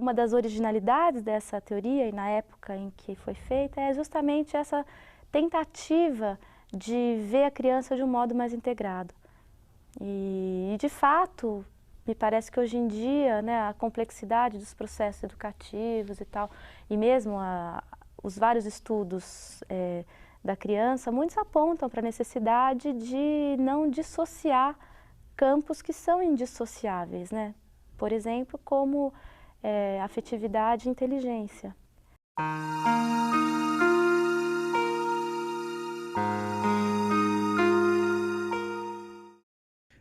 Uma das originalidades dessa teoria, e na época em que foi feita, é justamente essa tentativa de ver a criança de um modo mais integrado. E de fato, me parece que hoje em dia, né, a complexidade dos processos educativos e tal, e mesmo os vários estudos da criança, muitos apontam para a necessidade de não dissociar campos que são indissociáveis, né? Por exemplo, como afetividade e inteligência.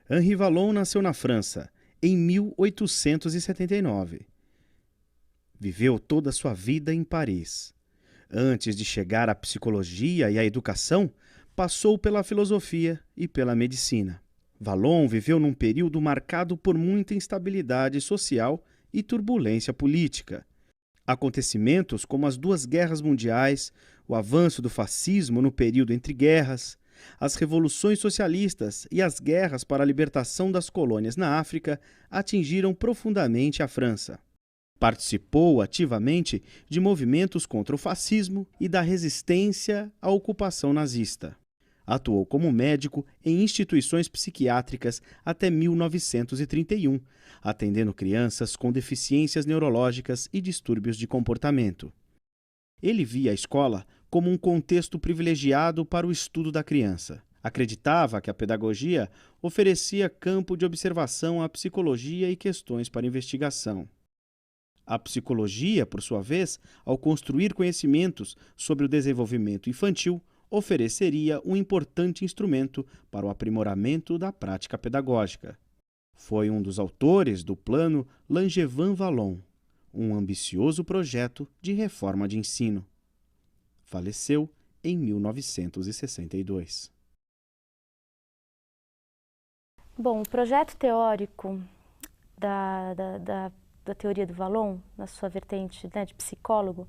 Henri Vallon nasceu na França em 1879. Viveu toda a sua vida em Paris. Antes de chegar à psicologia e à educação, passou pela filosofia e pela medicina. Vallon viveu num período marcado por muita instabilidade social e turbulência política. Acontecimentos como as duas guerras mundiais, o avanço do fascismo no período entre guerras, as revoluções socialistas e as guerras para a libertação das colônias na África atingiram profundamente a França. Participou ativamente de movimentos contra o fascismo e da resistência à ocupação nazista. Atuou como médico em instituições psiquiátricas até 1931, atendendo crianças com deficiências neurológicas e distúrbios de comportamento. Ele via a escola como um contexto privilegiado para o estudo da criança. Acreditava que a pedagogia oferecia campo de observação à psicologia e questões para investigação. A psicologia, por sua vez, ao construir conhecimentos sobre o desenvolvimento infantil, ofereceria um importante instrumento para o aprimoramento da prática pedagógica. Foi um dos autores do Plano Langevin-Vallon, um ambicioso projeto de reforma de ensino. Faleceu em 1962. Bom, o projeto teórico da teoria do Vallon, na sua vertente, né, de psicólogo,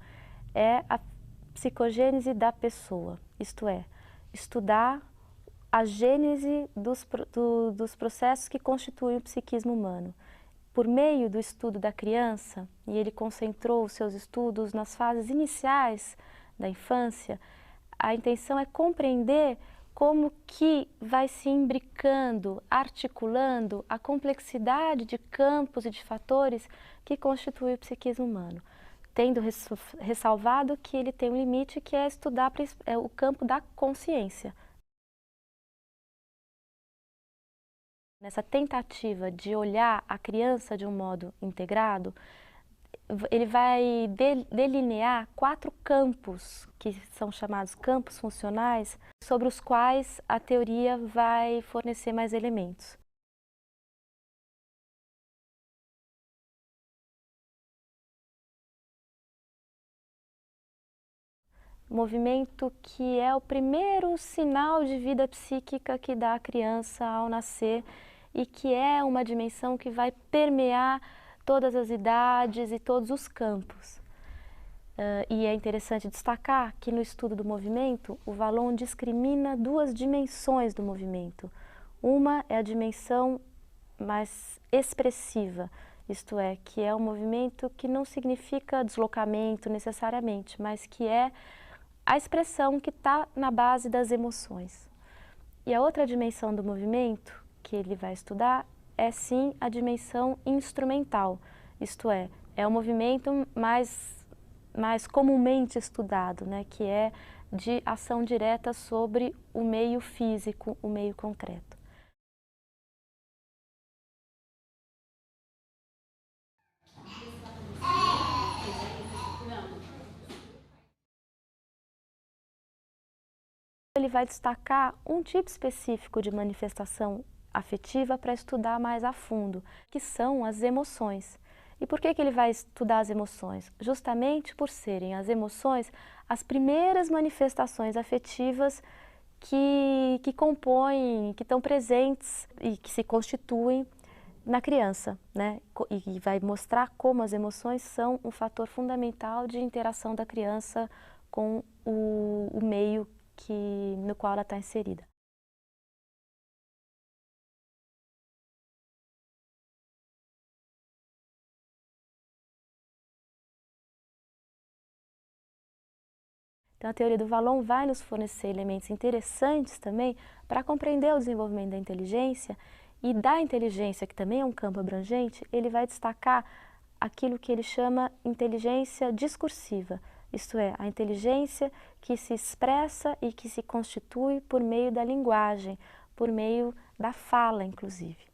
é a psicogênese da pessoa, isto é, estudar a gênese dos processos que constituem o psiquismo humano. Por meio do estudo da criança, e ele concentrou os seus estudos nas fases iniciais da infância, a intenção é compreender como que vai se imbricando, articulando a complexidade de campos e de fatores que constituem o psiquismo humano, tendo ressalvado que ele tem um limite que é estudar o campo da consciência. Nessa tentativa de olhar a criança de um modo integrado, ele vai delinear 4 campos, que são chamados campos funcionais, sobre os quais a teoria vai fornecer mais elementos. Movimento que é o primeiro sinal de vida psíquica que dá a criança ao nascer e que é uma dimensão que vai permear todas as idades e todos os campos. E é interessante destacar que no estudo do movimento, o Vallon discrimina 2 dimensões do movimento. Uma é a dimensão mais expressiva, isto é, que é um movimento que não significa deslocamento necessariamente, mas que é a expressão que está na base das emoções. E a outra dimensão do movimento que ele vai estudar é sim a dimensão instrumental, isto é o movimento mais comumente estudado, né, que é de ação direta sobre o meio físico, o meio concreto. Ele vai destacar um tipo específico de manifestação afetiva para estudar mais a fundo, que são as emoções. E por que ele vai estudar as emoções? Justamente por serem as emoções as primeiras manifestações afetivas que compõem, que estão presentes e que se constituem na criança, né? E vai mostrar como as emoções são um fator fundamental de interação da criança com o meio no qual ela está inserida. Então, a teoria do Vallon vai nos fornecer elementos interessantes também para compreender o desenvolvimento da inteligência, e da inteligência, que também é um campo abrangente, ele vai destacar aquilo que ele chama inteligência discursiva, isto é, a inteligência que se expressa e que se constitui por meio da linguagem, por meio da fala, inclusive.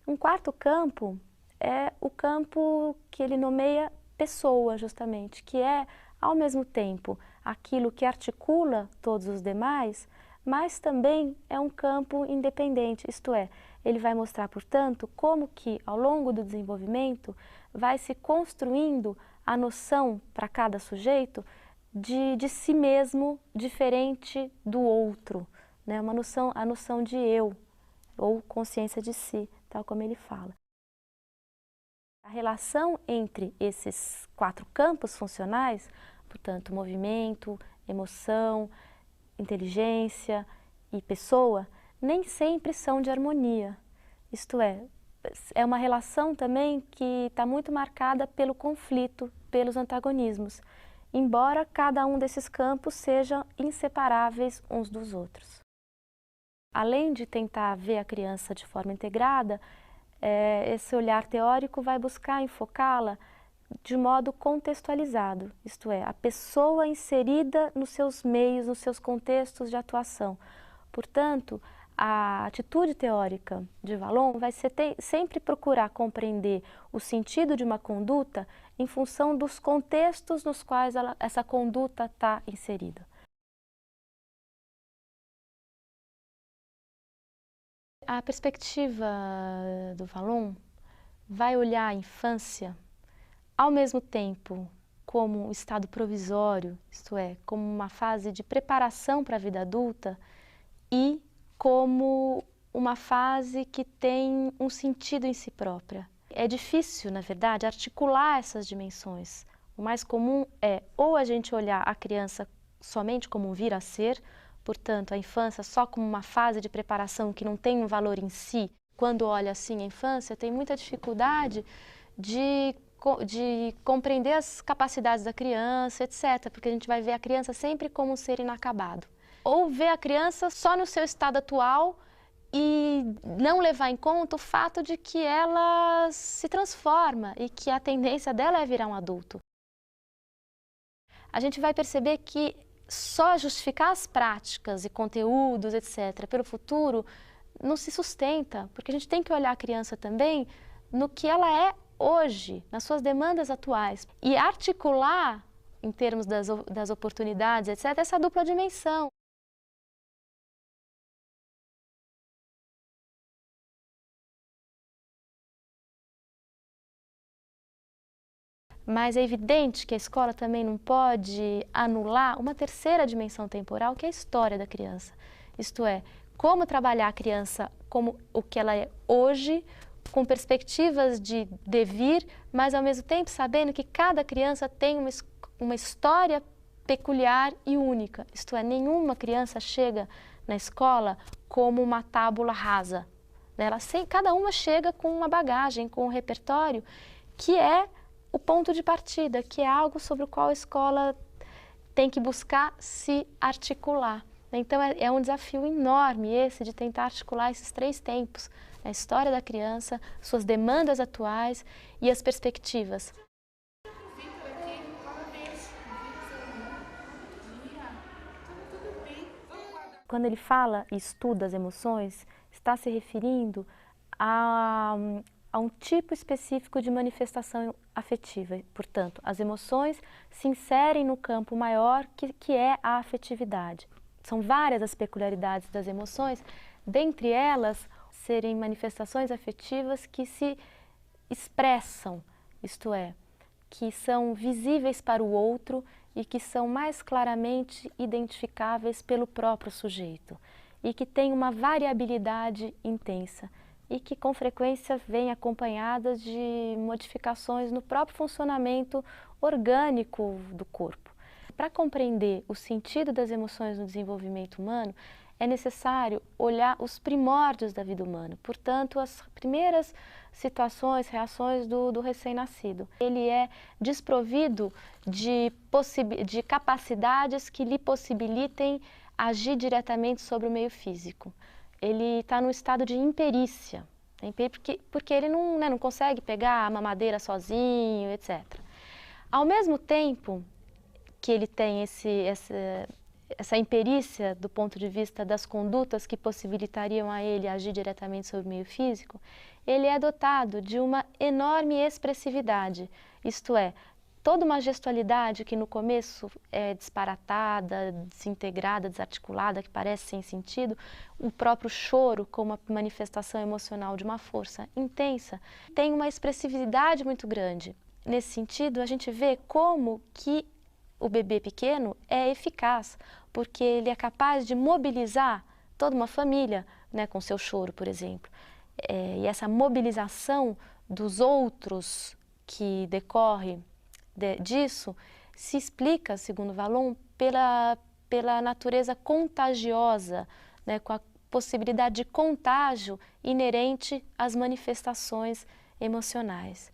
Um quarto campo é o campo que ele nomeia pessoa, justamente, que é, ao mesmo tempo, aquilo que articula todos os demais, mas também é um campo independente, isto é, ele vai mostrar, portanto, como que, ao longo do desenvolvimento, vai se construindo a noção para cada sujeito de si mesmo diferente do outro, né? A noção de eu, ou consciência de si, tal como ele fala. A relação entre esses 4 campos funcionais, portanto, movimento, emoção, inteligência e pessoa, nem sempre são de harmonia. Isto é uma relação também que está muito marcada pelo conflito, pelos antagonismos, embora cada um desses campos sejam inseparáveis uns dos outros. Além de tentar ver a criança de forma integrada, esse olhar teórico vai buscar enfocá-la de modo contextualizado, isto é, a pessoa inserida nos seus meios, nos seus contextos de atuação. Portanto, a atitude teórica de Vallon vai ser sempre procurar compreender o sentido de uma conduta em função dos contextos nos quais essa conduta está inserida. A perspectiva do Vallon vai olhar a infância ao mesmo tempo como um estado provisório, isto é, como uma fase de preparação para a vida adulta, e como uma fase que tem um sentido em si própria. É difícil, na verdade, articular essas dimensões. O mais comum é ou a gente olhar a criança somente como um vir a ser, portanto, a infância só como uma fase de preparação que não tem um valor em si. Quando olha assim a infância, tem muita dificuldade de compreender as capacidades da criança, etc., porque a gente vai ver a criança sempre como um ser inacabado. Ou ver a criança só no seu estado atual e não levar em conta o fato de que ela se transforma e que a tendência dela é virar um adulto. A gente vai perceber que só justificar as práticas e conteúdos, etc., pelo futuro, não se sustenta, porque a gente tem que olhar a criança também no que ela é hoje, nas suas demandas atuais, e articular, em termos das oportunidades, etc., essa dupla dimensão. Mas é evidente que a escola também não pode anular uma terceira dimensão temporal, que é a história da criança. Isto é, como trabalhar a criança como o que ela é hoje, com perspectivas de devir, mas ao mesmo tempo sabendo que cada criança tem uma história peculiar e única. Isto é, nenhuma criança chega na escola como uma tábula rasa. Cada uma chega com uma bagagem, com um repertório que é o ponto de partida, que é algo sobre o qual a escola tem que buscar se articular. Então é um desafio enorme esse de tentar articular esses 3 tempos, a história da criança, suas demandas atuais e as perspectivas. Quando ele fala e estuda as emoções, está se referindo a um tipo específico de manifestação afetiva. Portanto, as emoções se inserem no campo maior que é a afetividade. São várias as peculiaridades das emoções, dentre elas serem manifestações afetivas que se expressam, isto é, que são visíveis para o outro e que são mais claramente identificáveis pelo próprio sujeito e que têm uma variabilidade intensa e que com frequência vêm acompanhadas de modificações no próprio funcionamento orgânico do corpo. Para compreender o sentido das emoções no desenvolvimento humano, é necessário olhar os primórdios da vida humana, portanto, as primeiras situações, reações do recém-nascido. Ele é desprovido de capacidades que lhe possibilitem agir diretamente sobre o meio físico. Ele está num estado de imperícia, porque ele não consegue pegar a mamadeira sozinho, etc. Ao mesmo tempo que ele tem essa imperícia do ponto de vista das condutas que possibilitariam a ele agir diretamente sobre o meio físico, ele é dotado de uma enorme expressividade, isto é, toda uma gestualidade que no começo é disparatada, desintegrada, desarticulada, que parece sem sentido, o próprio choro como uma manifestação emocional de uma força intensa, tem uma expressividade muito grande. Nesse sentido, a gente vê como que o bebê pequeno é eficaz, porque ele é capaz de mobilizar toda uma família, né, com seu choro, por exemplo. E essa mobilização dos outros que decorre disso se explica, segundo Vallon, pela natureza contagiosa, né, com a possibilidade de contágio inerente às manifestações emocionais.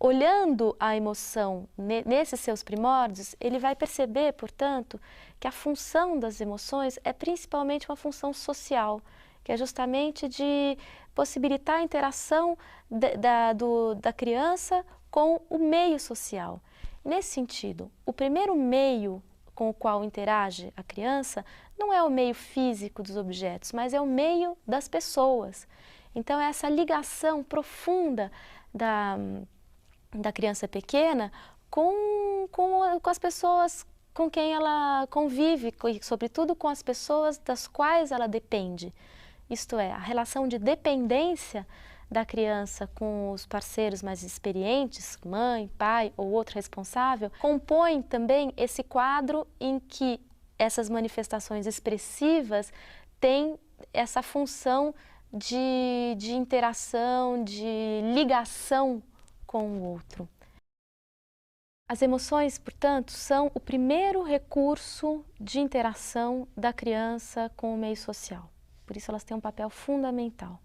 Olhando a emoção nesses seus primórdios, ele vai perceber, portanto, que a função das emoções é principalmente uma função social, que é justamente de possibilitar a interação da criança com o meio social. Nesse sentido, o primeiro meio com o qual interage a criança não é o meio físico dos objetos, mas é o meio das pessoas. Então, essa ligação profunda da criança pequena com as pessoas com quem ela convive, e sobretudo com as pessoas das quais ela depende. Isto é, a relação de dependência da criança com os parceiros mais experientes, mãe, pai ou outro responsável, compõe também esse quadro em que essas manifestações expressivas têm essa função de interação, de ligação com o outro. As emoções, portanto, são o primeiro recurso de interação da criança com o meio social. Por isso elas têm um papel fundamental.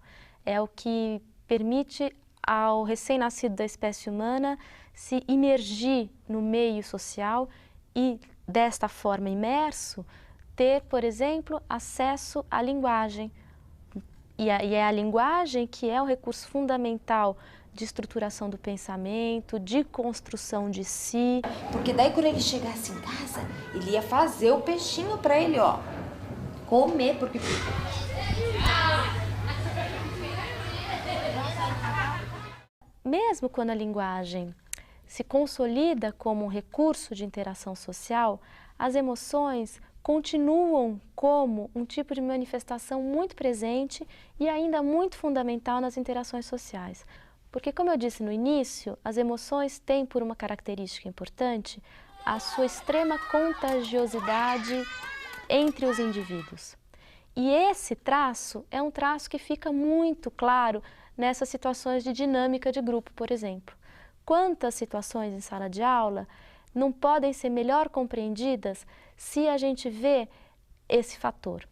É o que permite ao recém-nascido da espécie humana se imergir no meio social e, desta forma imerso, ter, por exemplo, acesso à linguagem. E é a linguagem que é o recurso fundamental de estruturação do pensamento, de construção de si. Porque daí quando ele chegasse em casa, ele ia fazer o peixinho para ele, ó, comer, porque... Mesmo quando a linguagem se consolida como um recurso de interação social, as emoções continuam como um tipo de manifestação muito presente e ainda muito fundamental nas interações sociais. Porque, como eu disse no início, as emoções têm por uma característica importante a sua extrema contagiosidade entre os indivíduos. E esse traço é um traço que fica muito claro nessas situações de dinâmica de grupo, por exemplo. Quantas situações em sala de aula não podem ser melhor compreendidas se a gente vê esse fator?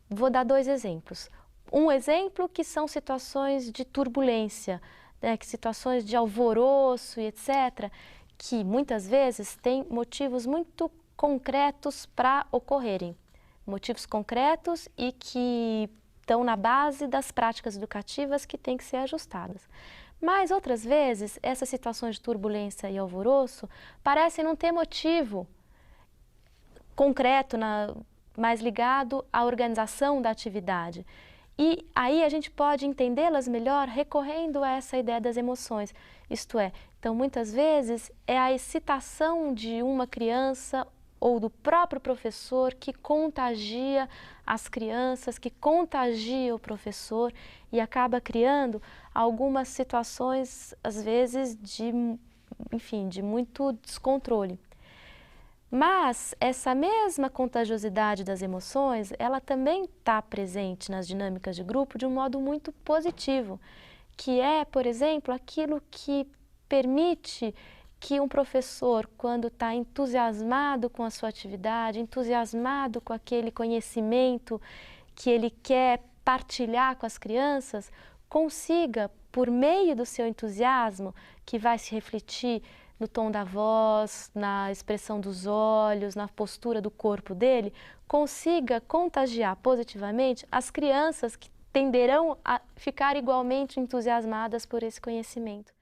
Vou dar dois exemplos. Um exemplo que são situações de turbulência, né, que situações de alvoroço e etc., que muitas vezes têm motivos muito concretos para ocorrerem. Motivos concretos e que estão na base das práticas educativas que têm que ser ajustadas. Mas outras vezes, essas situações de turbulência e alvoroço parecem não ter motivo concreto, mais ligado à organização da atividade. E aí a gente pode entendê-las melhor recorrendo a essa ideia das emoções. Isto é, então muitas vezes é a excitação de uma criança ou do próprio professor que contagia as crianças, que contagia o professor e acaba criando algumas situações, às vezes, de muito descontrole. Mas essa mesma contagiosidade das emoções, ela também está presente nas dinâmicas de grupo de um modo muito positivo, que é, por exemplo, aquilo que permite que um professor, quando está entusiasmado com a sua atividade, entusiasmado com aquele conhecimento que ele quer partilhar com as crianças, consiga, por meio do seu entusiasmo, que vai se refletir no tom da voz, na expressão dos olhos, na postura do corpo dele, consiga contagiar positivamente as crianças que tenderão a ficar igualmente entusiasmadas por esse conhecimento.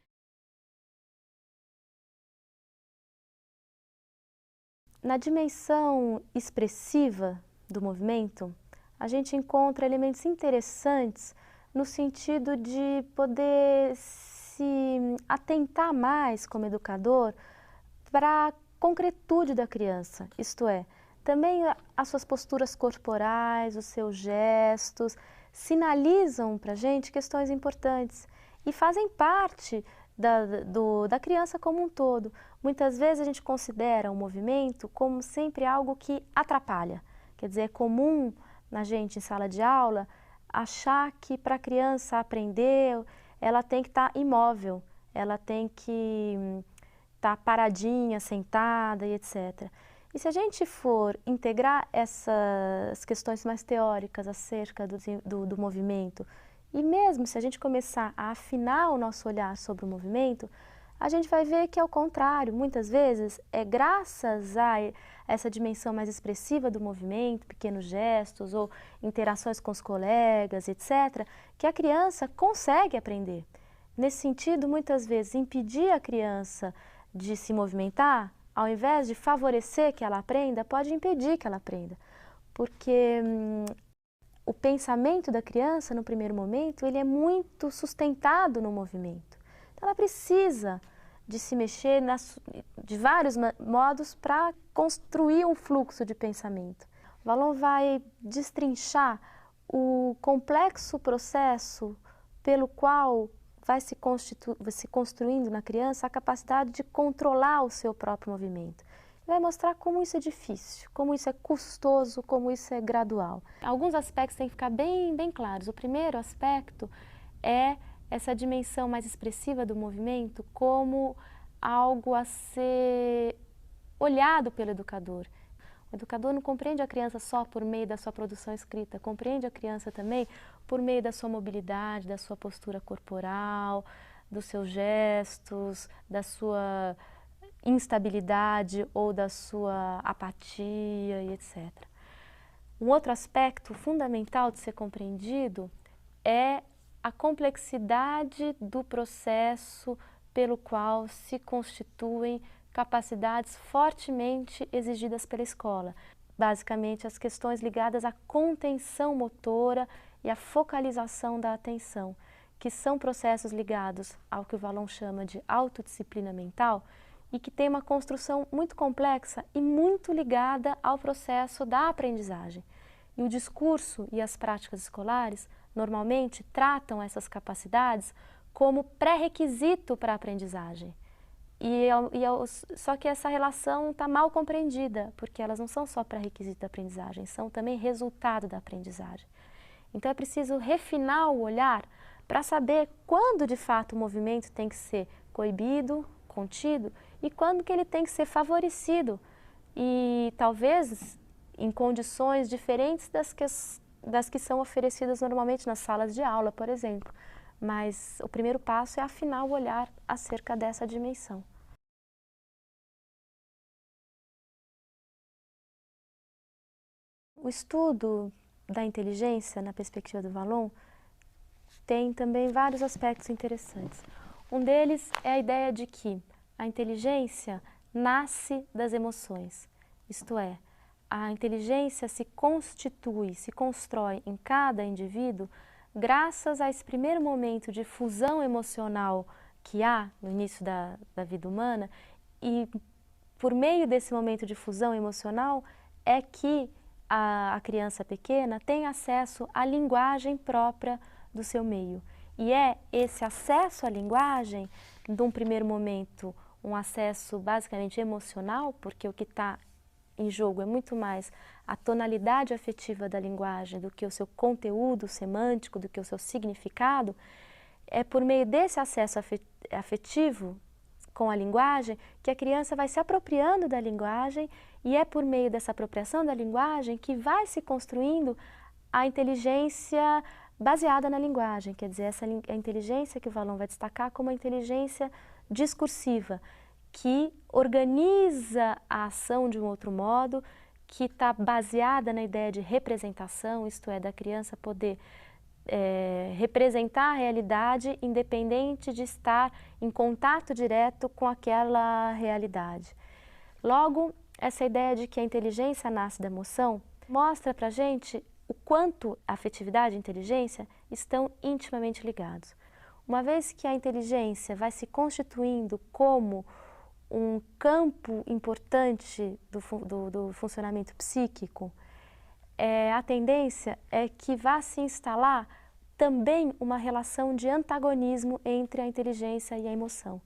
Na dimensão expressiva do movimento, a gente encontra elementos interessantes no sentido de poder se atentar mais como educador para a concretude da criança, isto é, também as suas posturas corporais, os seus gestos, sinalizam para a gente questões importantes e fazem parte da criança como um todo. Muitas vezes a gente considera o movimento como sempre algo que atrapalha, quer dizer, é comum na gente em sala de aula achar que para a criança aprender ela tem que estar imóvel, ela tem que estar paradinha, sentada e etc. E se a gente for integrar essas questões mais teóricas acerca do movimento, e mesmo se a gente começar a afinar o nosso olhar sobre o movimento, a gente vai ver que, ao contrário, muitas vezes é graças a essa dimensão mais expressiva do movimento, pequenos gestos ou interações com os colegas, etc., que a criança consegue aprender. Nesse sentido, muitas vezes, impedir a criança de se movimentar, ao invés de favorecer que ela aprenda, pode impedir que ela aprenda. Porque o pensamento da criança, no primeiro momento, ele é muito sustentado no movimento. Então, ela precisa de se mexer de vários modos para construir um fluxo de pensamento. O Vallon vai destrinchar o complexo processo pelo qual vai se construindo na criança a capacidade de controlar o seu próprio movimento. Vai mostrar como isso é difícil, como isso é custoso, como isso é gradual. Alguns aspectos têm que ficar bem claros. O primeiro aspecto é essa dimensão mais expressiva do movimento como algo a ser olhado pelo educador. O educador não compreende a criança só por meio da sua produção escrita, compreende a criança também por meio da sua mobilidade, da sua postura corporal, dos seus gestos, da sua instabilidade ou da sua apatia e etc. Um outro aspecto fundamental de ser compreendido é a complexidade do processo pelo qual se constituem capacidades fortemente exigidas pela escola. Basicamente, as questões ligadas à contenção motora e à focalização da atenção, que são processos ligados ao que o Vallon chama de autodisciplina mental e que tem uma construção muito complexa e muito ligada ao processo da aprendizagem. E o discurso e as práticas escolares normalmente tratam essas capacidades como pré-requisito para a aprendizagem. Só que essa relação está mal compreendida, porque elas não são só pré-requisito da aprendizagem, são também resultado da aprendizagem. Então é preciso refinar o olhar para saber quando de fato o movimento tem que ser coibido, contido, e quando que ele tem que ser favorecido. E talvez em condições diferentes das que são oferecidas normalmente nas salas de aula, por exemplo. Mas o primeiro passo é afinar o olhar acerca dessa dimensão. O estudo da inteligência, na perspectiva do Vallon, tem também vários aspectos interessantes. Um deles é a ideia de que a inteligência nasce das emoções, isto é, a inteligência se constitui, se constrói em cada indivíduo graças a esse primeiro momento de fusão emocional que há no início da vida humana, e por meio desse momento de fusão emocional é que a criança pequena tem acesso à linguagem própria do seu meio. E é esse acesso à linguagem, num primeiro momento, um acesso basicamente emocional, porque o que está em jogo é muito mais a tonalidade afetiva da linguagem do que o seu conteúdo semântico, do que o seu significado, é por meio desse acesso afetivo com a linguagem que a criança vai se apropriando da linguagem e é por meio dessa apropriação da linguagem que vai se construindo a inteligência baseada na linguagem, quer dizer, a inteligência que o Vallon vai destacar como a inteligência discursiva, que organiza a ação de um outro modo, que está baseada na ideia de representação, isto é, da criança poder representar a realidade independente de estar em contato direto com aquela realidade. Logo, essa ideia de que a inteligência nasce da emoção mostra para a gente o quanto a afetividade e a inteligência estão intimamente ligados. Uma vez que a inteligência vai se constituindo como um campo importante do funcionamento psíquico, a tendência é que vá se instalar também uma relação de antagonismo entre a inteligência e a emoção.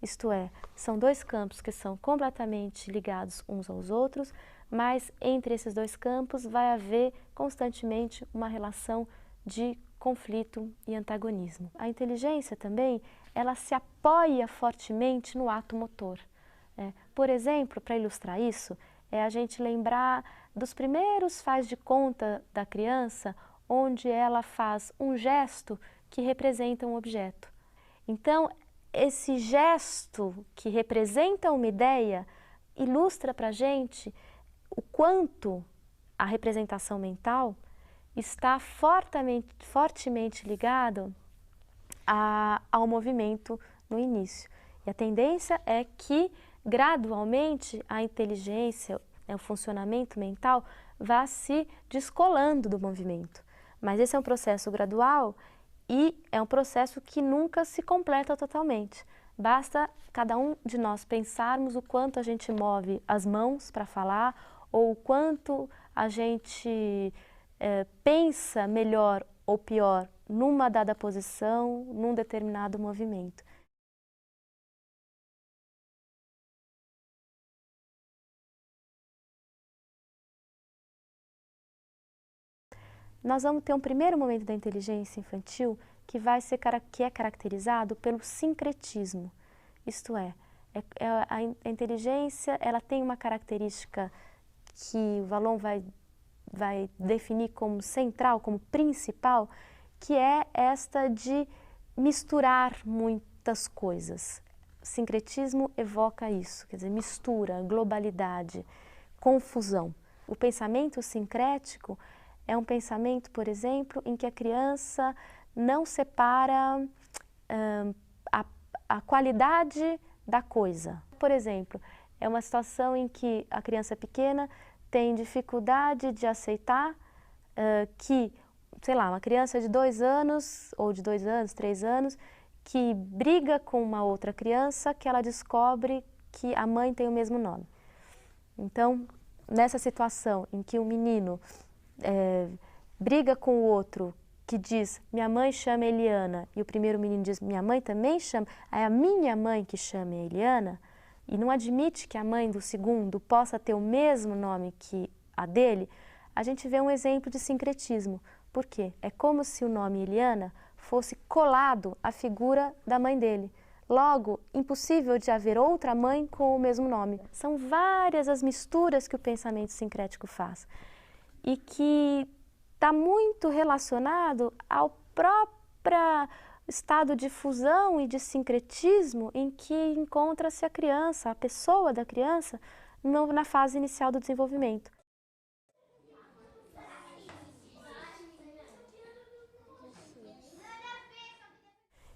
Isto é, são dois campos que são completamente ligados uns aos outros, mas entre esses dois campos vai haver constantemente uma relação de conflito e antagonismo. A inteligência também, ela se apoia fortemente no ato motor. Por exemplo, para ilustrar isso, é a gente lembrar dos primeiros faz de conta da criança, onde ela faz um gesto que representa um objeto. Então, esse gesto que representa uma ideia ilustra para a gente o quanto a representação mental está fortemente ligado ao movimento no início. E a tendência é que, gradualmente, a inteligência, o funcionamento mental, vá se descolando do movimento. Mas esse é um processo gradual e é um processo que nunca se completa totalmente. Basta cada um de nós pensarmos o quanto a gente move as mãos para falar ou o quanto a gente pensa melhor ou pior numa dada posição, num determinado movimento. Nós vamos ter um primeiro momento da inteligência infantil que é caracterizado pelo sincretismo. Isto é, a inteligência ela tem uma característica que o Vallon vai definir como central, como principal, que é esta de misturar muitas coisas. O sincretismo evoca isso, quer dizer, mistura, globalidade, confusão. O pensamento sincrético é um pensamento, por exemplo, em que a criança não separa a qualidade da coisa. Por exemplo, é uma situação em que a criança pequena tem dificuldade de aceitar que, sei lá, uma criança de 2 anos, ou de 2 anos, 3 anos, que briga com uma outra criança que ela descobre que a mãe tem o mesmo nome. Então, nessa situação em que o menino briga com o outro que diz, minha mãe chama Eliana, e o primeiro menino diz, minha mãe também chama, é a minha mãe que chama Eliana, e não admite que a mãe do segundo possa ter o mesmo nome que a dele, a gente vê um exemplo de sincretismo. Por quê? É como se o nome Eliana fosse colado à figura da mãe dele. Logo, impossível de haver outra mãe com o mesmo nome. São várias as misturas que o pensamento sincrético faz e que está muito relacionado ao próprio estado de fusão e de sincretismo em que encontra-se a criança, a pessoa da criança, na fase inicial do desenvolvimento.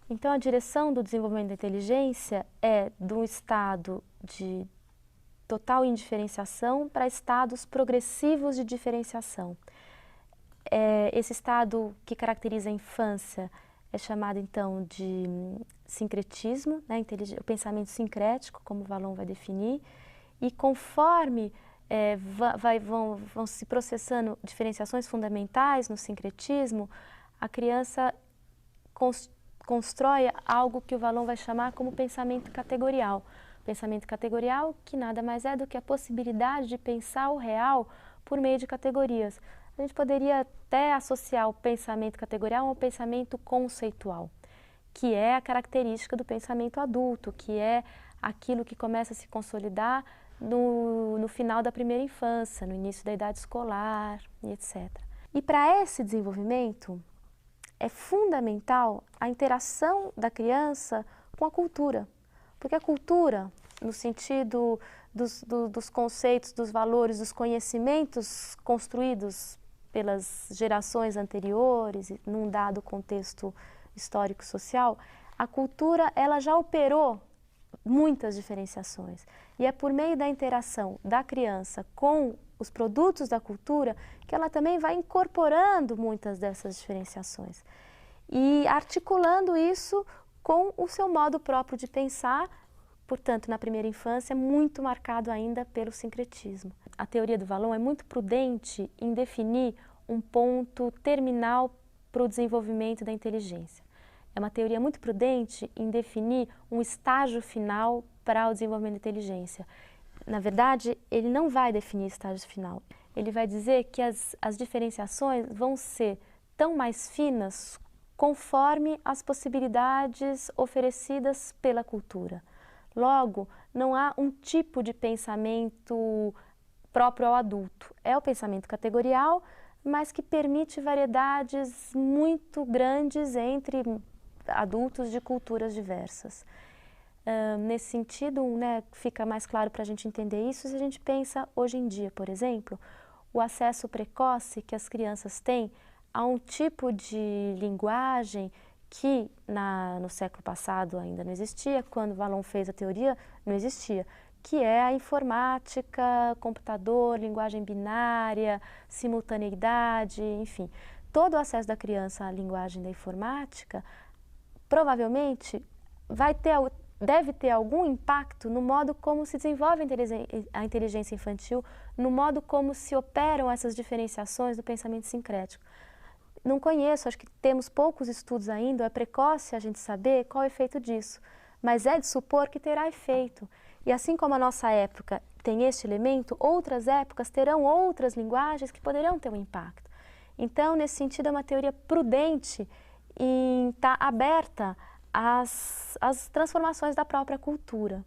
Então, a direção do desenvolvimento da inteligência é do estado de total indiferenciação para estados progressivos de diferenciação. Esse estado que caracteriza a infância é chamado, então, de sincretismo, né? O pensamento sincrético, como o Vallon vai definir, e conforme vão se processando diferenciações fundamentais no sincretismo, a criança constrói algo que o Vallon vai chamar como pensamento categorial. Pensamento categorial, que nada mais é do que a possibilidade de pensar o real por meio de categorias. A gente poderia até associar o pensamento categorial ao pensamento conceitual, que é a característica do pensamento adulto, que é aquilo que começa a se consolidar no final da primeira infância, no início da idade escolar, e etc. E para esse desenvolvimento, é fundamental a interação da criança com a cultura, porque a cultura, no sentido dos conceitos, dos valores, dos conhecimentos construídos pelas gerações anteriores, num dado contexto histórico-social, a cultura ela já operou muitas diferenciações. E é por meio da interação da criança com os produtos da cultura que ela também vai incorporando muitas dessas diferenciações e articulando isso com o seu modo próprio de pensar, portanto, na primeira infância, muito marcado ainda pelo sincretismo. A teoria do Vallon é muito prudente em definir um ponto terminal para o desenvolvimento da inteligência. É uma teoria muito prudente em definir um estágio final para o desenvolvimento da inteligência. Na verdade, ele não vai definir estágio final. Ele vai dizer que as diferenciações vão ser tão mais finas conforme as possibilidades oferecidas pela cultura. Logo, não há um tipo de pensamento próprio ao adulto. É o pensamento categorial, mas que permite variedades muito grandes entre adultos de culturas diversas. Nesse sentido, né, fica mais claro para a gente entender isso se a gente pensa hoje em dia, por exemplo, o acesso precoce que as crianças têm a um tipo de linguagem que no século passado ainda não existia, quando Vallon fez a teoria não existia, que é a informática, computador, linguagem binária, simultaneidade, enfim. Todo o acesso da criança à linguagem da informática provavelmente deve ter algum impacto no modo como se desenvolve a inteligência infantil, no modo como se operam essas diferenciações do pensamento sincrético. Não conheço, acho que temos poucos estudos ainda, é precoce a gente saber qual é o efeito disso, mas é de supor que terá efeito. E assim como a nossa época tem este elemento, outras épocas terão outras linguagens que poderão ter um impacto. Então, nesse sentido, é uma teoria prudente em estar aberta às transformações da própria cultura.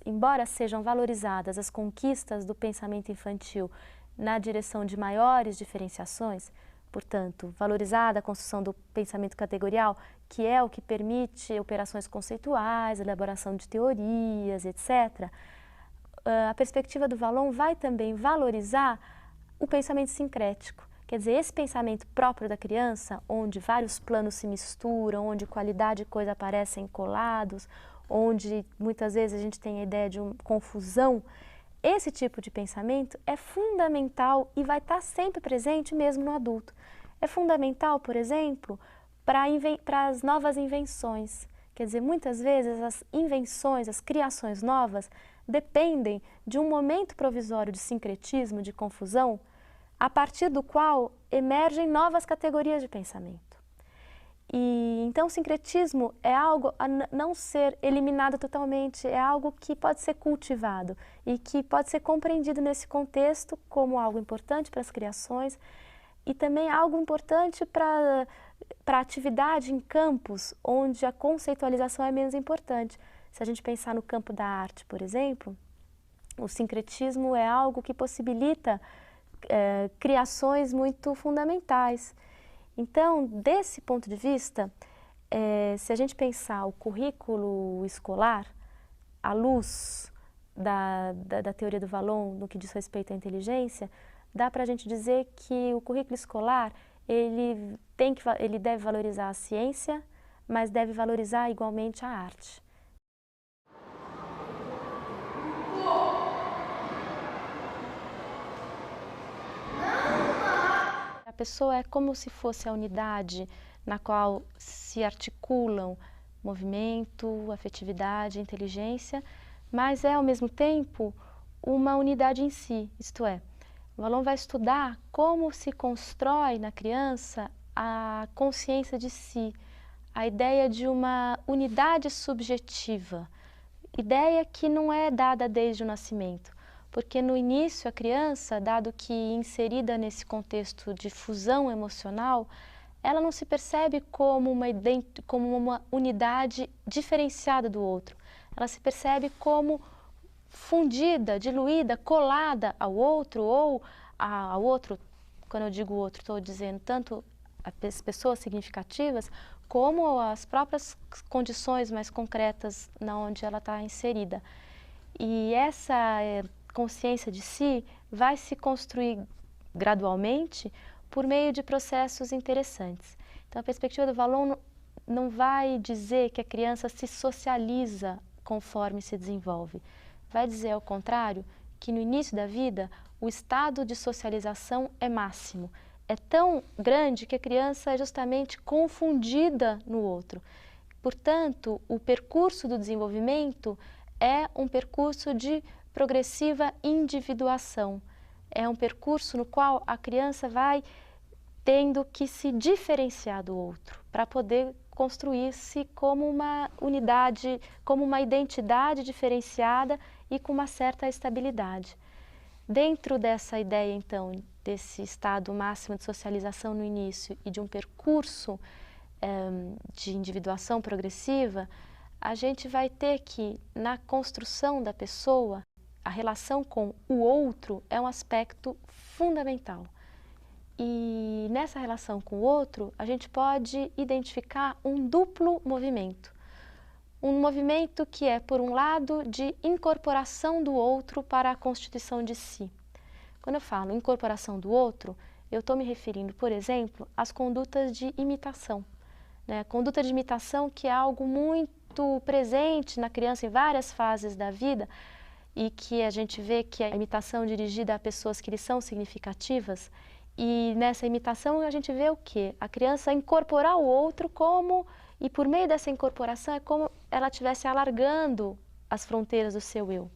Embora sejam valorizadas as conquistas do pensamento infantil na direção de maiores diferenciações, portanto, valorizada a construção do pensamento categorial, que é o que permite operações conceituais, elaboração de teorias, etc., a perspectiva do Vallon vai também valorizar o pensamento sincrético. Quer dizer, esse pensamento próprio da criança, onde vários planos se misturam, onde qualidade e coisa aparecem colados, onde muitas vezes a gente tem a ideia de uma confusão, esse tipo de pensamento é fundamental e vai estar sempre presente mesmo no adulto. É fundamental, por exemplo, para as novas invenções. Quer dizer, muitas vezes as invenções, as criações novas, dependem de um momento provisório de sincretismo, de confusão, a partir do qual emergem novas categorias de pensamento. E então o sincretismo é algo a não ser eliminado totalmente, é algo que pode ser cultivado e que pode ser compreendido nesse contexto como algo importante para as criações e também algo importante para a atividade em campos onde a conceitualização é menos importante. Se a gente pensar no campo da arte, por exemplo, o sincretismo é algo que possibilita criações muito fundamentais. Então, desse ponto de vista, se a gente pensar o currículo escolar, à luz da teoria do Vallon, no que diz respeito à inteligência, dá para a gente dizer que o currículo escolar, ele deve valorizar a ciência, mas deve valorizar igualmente a arte. A pessoa é como se fosse a unidade na qual se articulam movimento, afetividade, inteligência, mas é ao mesmo tempo uma unidade em si, isto é, O Vallon vai estudar como se constrói na criança a consciência de si, a ideia de uma unidade subjetiva, ideia que não é dada desde o nascimento, porque no início a criança, dado que inserida nesse contexto de fusão emocional, ela não se percebe como uma unidade diferenciada do outro, ela se percebe como fundida, diluída, colada ao outro ou ao outro, quando eu digo outro, estou dizendo tanto as pessoas significativas, como as próprias condições mais concretas na onde ela está inserida. E essa consciência de si vai se construir gradualmente por meio de processos interessantes. Então, a perspectiva do Vallon não vai dizer que a criança se socializa conforme se desenvolve. Vai dizer, ao contrário, que no início da vida o estado de socialização é máximo. É tão grande que a criança é justamente confundida no outro. Portanto, o percurso do desenvolvimento é um percurso de progressiva individuação. É um percurso no qual a criança vai tendo que se diferenciar do outro para poder construir-se como uma unidade, como uma identidade diferenciada e com uma certa estabilidade. Dentro dessa ideia, então, desse estado máximo de socialização no início e de um percurso de individuação progressiva, a gente vai ter que, na construção da pessoa, a relação com o outro é um aspecto fundamental. E nessa relação com o outro, a gente pode identificar um duplo movimento. Um movimento que é, por um lado, de incorporação do outro para a constituição de si. Quando eu falo incorporação do outro, eu estou me referindo, por exemplo, às condutas de imitação. A conduta de imitação que é algo muito presente na criança em várias fases da vida e que a gente vê que a imitação dirigida a pessoas que lhe são significativas. E nessa imitação a gente vê o quê? A criança incorporar o outro como, e por meio dessa incorporação é como ela estivesse alargando as fronteiras do seu eu.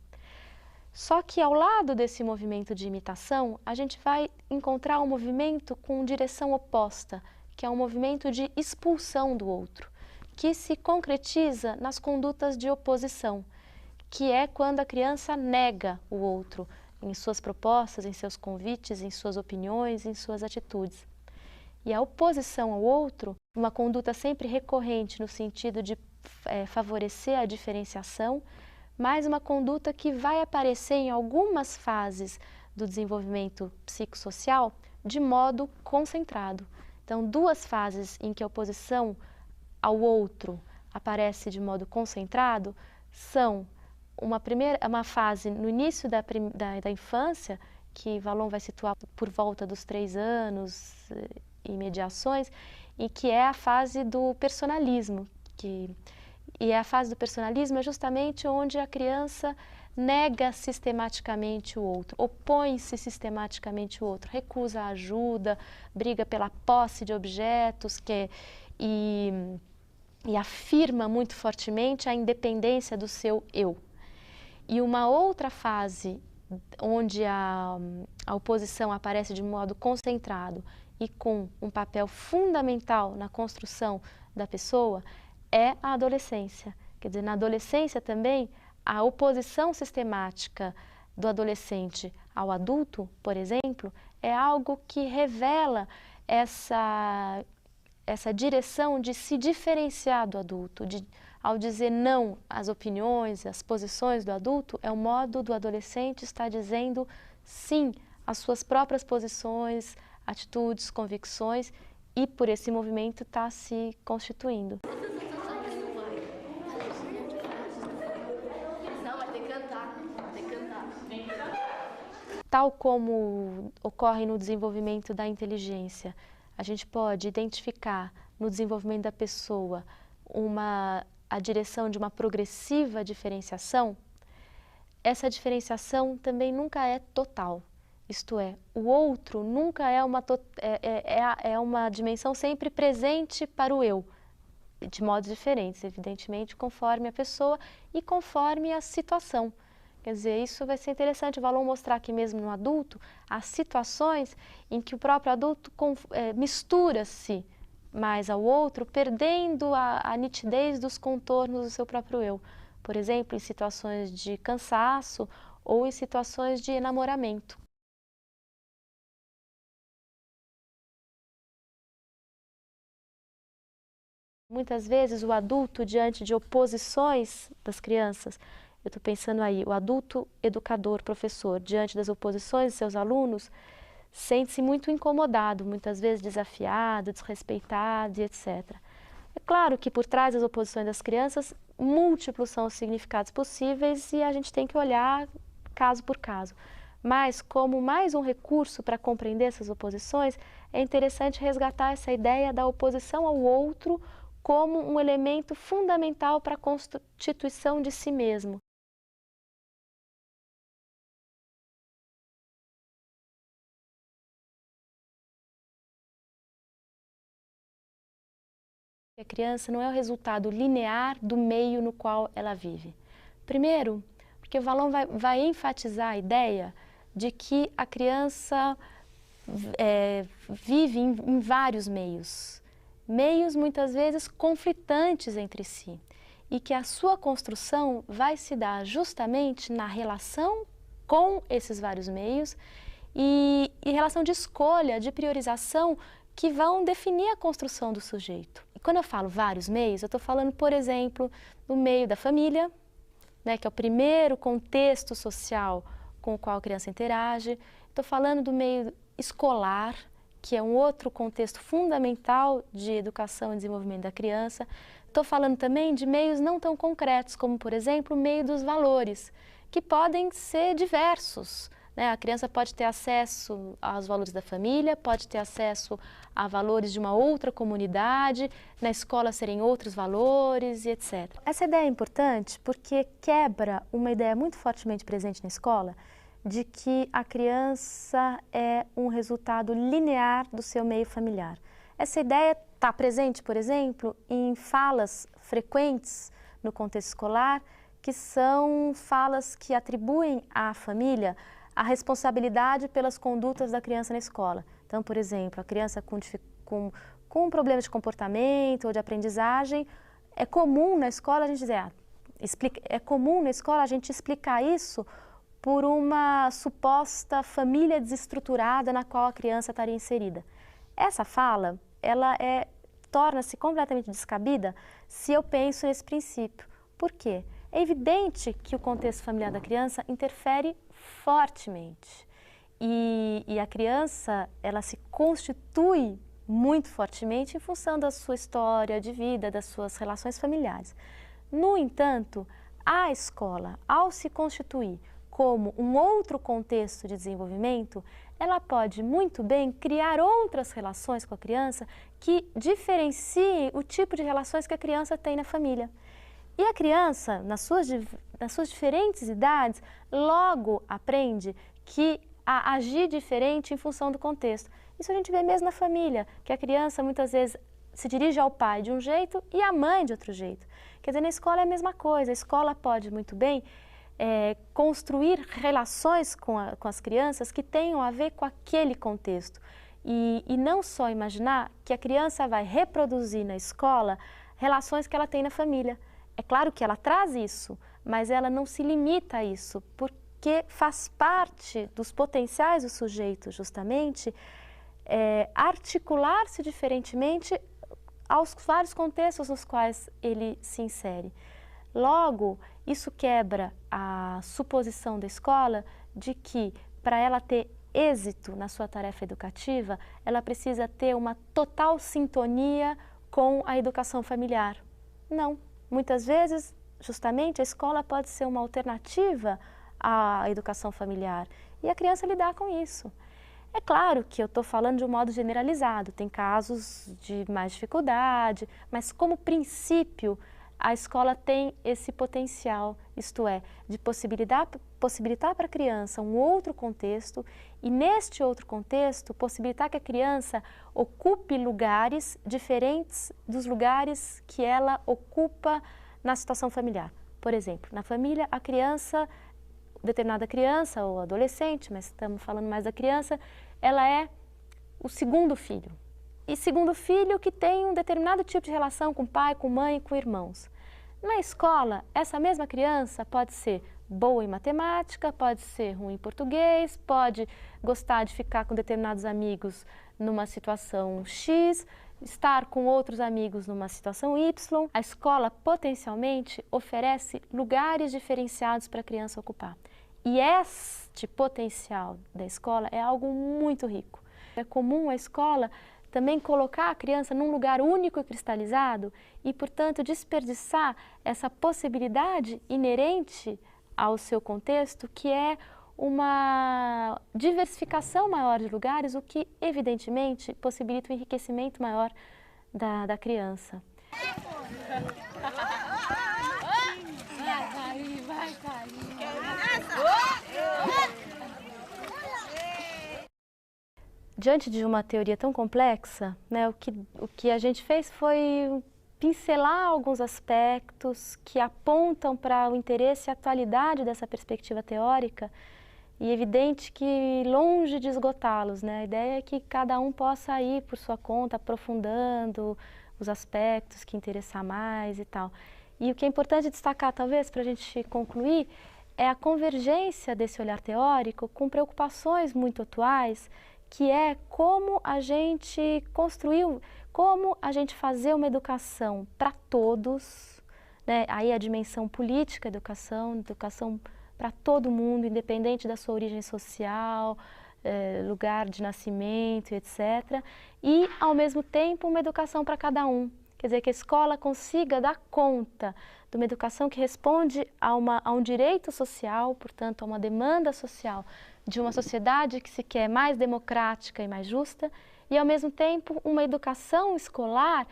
Só que ao lado desse movimento de imitação, a gente vai encontrar um movimento com direção oposta, que é um movimento de expulsão do outro, que se concretiza nas condutas de oposição, que é quando a criança nega o outro, em suas propostas, em seus convites, em suas opiniões, em suas atitudes. E a oposição ao outro, uma conduta sempre recorrente no sentido de favorecer a diferenciação, mas uma conduta que vai aparecer em algumas fases do desenvolvimento psicossocial de modo concentrado. Então, duas fases em que a oposição ao outro aparece de modo concentrado são uma fase no início da infância, que Vallon vai situar por volta dos 3 anos e mediações, e que é a fase do personalismo. E a fase do personalismo é justamente onde a criança nega sistematicamente o outro, opõe-se sistematicamente ao outro, recusa a ajuda, briga pela posse de objetos e afirma muito fortemente a independência do seu eu. E uma outra fase onde a oposição aparece de modo concentrado e com um papel fundamental na construção da pessoa é a adolescência. Quer dizer, na adolescência também, a oposição sistemática do adolescente ao adulto, por exemplo, é algo que revela essa direção de se diferenciar do adulto, ao dizer não às opiniões, às posições do adulto, é o modo do adolescente estar dizendo sim às suas próprias posições, atitudes, convicções, e por esse movimento está se constituindo. Tal como ocorre no desenvolvimento da inteligência, a gente pode identificar no desenvolvimento da pessoa a direção de uma progressiva diferenciação. Essa diferenciação também nunca é total, isto é, o outro nunca é uma dimensão sempre presente para o eu, de modos diferentes, evidentemente, conforme a pessoa e conforme a situação. Quer dizer, isso vai ser interessante o Vallon mostrar que mesmo no adulto, há situações em que o próprio adulto mistura-se mais ao outro, perdendo a nitidez dos contornos do seu próprio eu. Por exemplo, em situações de cansaço ou em situações de enamoramento. Muitas vezes o adulto, diante de oposições das crianças, eu estou pensando aí, o adulto educador, professor, diante das oposições de seus alunos, sente-se muito incomodado, muitas vezes desafiado, desrespeitado e etc. É claro que por trás das oposições das crianças, múltiplos são os significados possíveis e a gente tem que olhar caso por caso. Mas, como mais um recurso para compreender essas oposições, é interessante resgatar essa ideia da oposição ao outro como um elemento fundamental para a constituição de si mesmo. A criança não é o resultado linear do meio no qual ela vive. Primeiro, porque o Vallon vai enfatizar a ideia de que a criança vive em vários meios, meios muitas vezes conflitantes entre si, e que a sua construção vai se dar justamente na relação com esses vários meios e relação de escolha, de priorização, que vão definir a construção do sujeito. E quando eu falo vários meios, eu estou falando, por exemplo, do meio da família, né, que é o primeiro contexto social com o qual a criança interage. Estou falando do meio escolar, que é um outro contexto fundamental de educação e desenvolvimento da criança. Estou falando também de meios não tão concretos, como, por exemplo, o meio dos valores, que podem ser diversos. A criança pode ter acesso aos valores da família, pode ter acesso a valores de uma outra comunidade, na escola serem outros valores e etc. Essa ideia é importante porque quebra uma ideia muito fortemente presente na escola de que a criança é um resultado linear do seu meio familiar. Essa ideia está presente, por exemplo, em falas frequentes no contexto escolar, que são falas que atribuem à família a responsabilidade pelas condutas da criança na escola. Então, por exemplo, a criança com problemas de comportamento ou de aprendizagem, é comum na escola a gente dizer, é comum na escola a gente explicar isso por uma suposta família desestruturada na qual a criança estaria inserida. Essa fala, ela torna-se completamente descabida se eu penso nesse princípio. Por quê? É evidente que o contexto familiar da criança interfere fortemente e a criança, ela se constitui muito fortemente em função da sua história de vida, das suas relações familiares. No entanto, a escola, ao se constituir como um outro contexto de desenvolvimento, ela pode muito bem criar outras relações com a criança que diferenciem o tipo de relações que a criança tem na família. E a criança, nas suas diferentes idades, logo aprende a agir diferente em função do contexto. Isso a gente vê mesmo na família, que a criança muitas vezes se dirige ao pai de um jeito e à mãe de outro jeito. Quer dizer, na escola é a mesma coisa, a escola pode muito bem construir relações com as crianças que tenham a ver com aquele contexto. E não só imaginar que a criança vai reproduzir na escola relações que ela tem na família. É claro que ela traz isso, mas ela não se limita a isso, porque faz parte dos potenciais do sujeito, justamente, articular-se diferentemente aos vários contextos nos quais ele se insere. Logo, isso quebra a suposição da escola de que, para ela ter êxito na sua tarefa educativa, ela precisa ter uma total sintonia com a educação familiar. Não. Muitas vezes, justamente, a escola pode ser uma alternativa à educação familiar e a criança lidar com isso. É claro que eu estou falando de um modo generalizado, tem casos de mais dificuldade, mas como princípio a escola tem esse potencial, isto é, de possibilitar para a criança um outro contexto e neste outro contexto possibilitar que a criança ocupe lugares diferentes dos lugares que ela ocupa na situação familiar. Por exemplo, na família a criança determinada criança ou adolescente, mas estamos falando mais da criança, ela é o segundo filho. E segundo filho que tem um determinado tipo de relação com pai, com mãe, com irmãos. Na escola, essa mesma criança pode ser boa em matemática, pode ser ruim em português, pode gostar de ficar com determinados amigos numa situação X, estar com outros amigos numa situação Y. A escola potencialmente oferece lugares diferenciados para a criança ocupar. E este potencial da escola é algo muito rico. É comum a escola também colocar a criança num lugar único e cristalizado e, portanto, desperdiçar essa possibilidade inerente ao seu contexto, que é uma diversificação maior de lugares, o que, evidentemente, possibilita um enriquecimento maior da criança. Diante de uma teoria tão complexa, né, o que a gente fez foi pincelar alguns aspectos que apontam para o interesse e a atualidade dessa perspectiva teórica e é evidente que longe de esgotá-los, né? A ideia é que cada um possa ir por sua conta, aprofundando os aspectos que interessar mais e tal. E o que é importante destacar, talvez, para a gente concluir, é a convergência desse olhar teórico com preocupações muito atuais, que é como a gente construiu, como a gente fazer uma educação para todos, né? Aí a dimensão política da educação para todo mundo, independente da sua origem social, lugar de nascimento, etc. E, ao mesmo tempo, uma educação para cada um. Quer dizer, que a escola consiga dar conta de uma educação que responde a um direito social, portanto, a uma demanda social de uma sociedade que se quer mais democrática e mais justa, e, ao mesmo tempo, uma educação escolar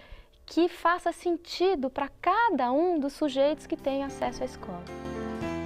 que faça sentido para cada um dos sujeitos que têm acesso à escola.